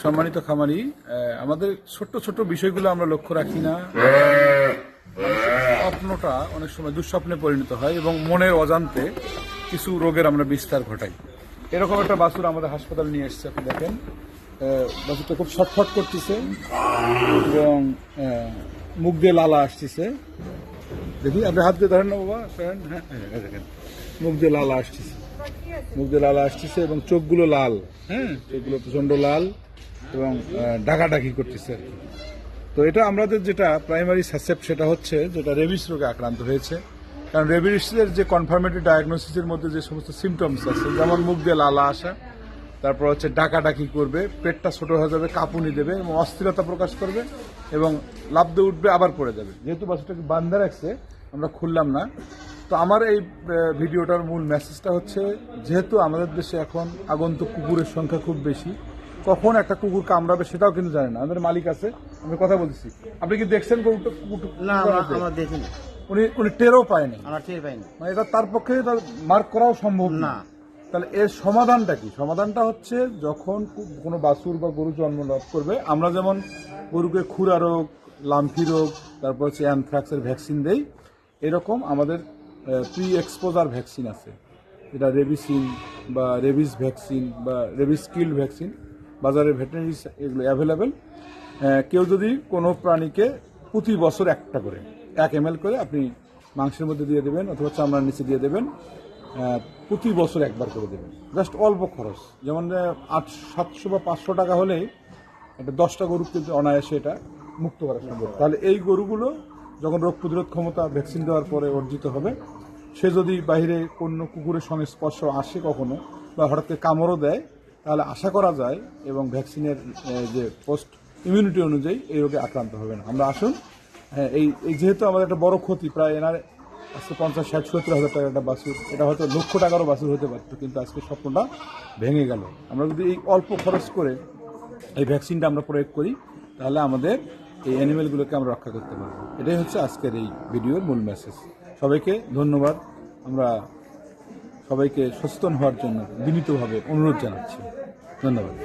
সম্মানিত খামারি, আমাদের ছোট্ট ছোট্ট বিষয়গুলো আমরা লক্ষ্য রাখি না। স্বপ্নটা অনেক সময় দুঃস্বপ্নে পরিণত হয় এবং মনের অজান্তে কিছু রোগের আমরা বিস্তার ঘটাই। এরকম একটা বাছুর আমাদের হাসপাতালে নিয়ে এসেছে। আপনি দেখেন বাছুরটা খুব ছটফট করতেছে এবং মুখ দিয়ে লালা আসতেছে। দেখি আপনি হাত দিয়ে ধরেন না বাবা, হ্যাঁ দেখেন মুখ দিয়ে লালা আসতেছে, এবং চোখগুলো লাল, চোখগুলো প্রচন্ড লাল এবং ডাকাডাকি করতেছে আর কি। তো এটা আমাদের যেটা প্রাইমারি সাসেপ্ট সেটা হচ্ছে যেটা রেবিস রোগে আক্রান্ত হয়েছে। কারণ রেবিসের যে কনফার্মেটরি ডায়াগনোসিসের মধ্যে যে সমস্ত সিমটমস আছে, যেমন মুখ দিয়ে লালা আসা, তারপর হচ্ছে ডাকাডাকি করবে, পেটটা ছোট হয়ে যাবে, কাঁপুনি দেবে এবং অস্থিরতা প্রকাশ করবে এবং লাফ দিয়ে উঠবে, আবার পড়ে যাবে। যেহেতু বাচ্চাটাকে বান্ধা রাখছে আমরা খুললাম না। তো আমার এই ভিডিওটার মূল মেসেজটা হচ্ছে, যেহেতু আমাদের দেশে এখন আগন্তুক কুকুরের সংখ্যা খুব বেশি, কখন একটা কুকুর কামড়াবে সেটাও কিন্তু জানে না। আমাদের মালিক আছে, আমি কথা বলছি, আপনি কি দেখছেন কুকুরটা? না, আমরা দেখিনি। উনি টেরও পায়নি, আমরা টের পাইনি। মানে এটা তার পক্ষে মার্ক করাও সম্ভব না। তাহলে এর সমাধানটা কি? সমাধানটা হচ্ছে যখন কোনো বাছুর বা গরু জন্ম লাভ করবে, আমরা যেমন গরুকে খুরা রোগ, লাম্ফি রোগ, তারপর হচ্ছে অ্যানথ্রাক্সের ভ্যাকসিন দেই, এরকম আমাদের প্রি এক্সপোজার ভ্যাকসিন আছে, যেটা রেবিসিন বা রেবিস ভ্যাকসিন বা রেবিস কিল ভ্যাকসিন বাজারে ভেটেরিনারি এগুলো অ্যাভেলেবেল। কেউ যদি কোনো প্রাণীকে প্রতি বছর একটা করে 1 ml করে আপনি মাংসের মধ্যে দিয়ে দেবেন অথবা চামড়ার নিচে দিয়ে দেবেন, প্রতি বছর একবার করে দেবেন। জাস্ট অল্প খরচ, যেমন 700 বা 500 টাকা হলেই একটা 10টা গরু কিন্তু অনায়াসে এটা মুক্ত করা সম্ভব। তাহলে এই গরুগুলো যখন রোগ প্রতিরোধ ক্ষমতা ভ্যাকসিন দেওয়ার পরে অর্জিত হবে, সে যদি বাইরে কোনো কুকুরের সঙ্গে স্পর্শ আসে কখনো বা হঠাৎ করে কামড়ও দেয়, তাহলে আশা করা যায় এবং ভ্যাকসিনের যে পোস্ট ইমিউনিটি অনুযায়ী এই রোগে আক্রান্ত হবে না। আমরা আসুন, এই যেহেতু আমাদের একটা বড় ক্ষতি, প্রায় এনার আজকে 50-60-70 হাজার টাকার একটা বাছুর, এটা হয়তো লক্ষ টাকারও বাছুর হতে পারত, কিন্তু আজকে স্বপ্নটা ভেঙে গেল। আমরা যদি এই অল্প খরচ করে এই ভ্যাকসিনটা আমরা প্রয়োগ করি, তাহলে আমাদের এই অ্যানিমেলগুলোকে আমরা রক্ষা করতে পারবো। এটাই হচ্ছে আজকের এই ভিডিওর মূল মেসেজ। সবাইকে ধন্যবাদ। আমরা সবাইকে সচেতন হওয়ার জন্য বিনীতভাবে অনুরোধ জানাচ্ছি। ধন্যবাদ।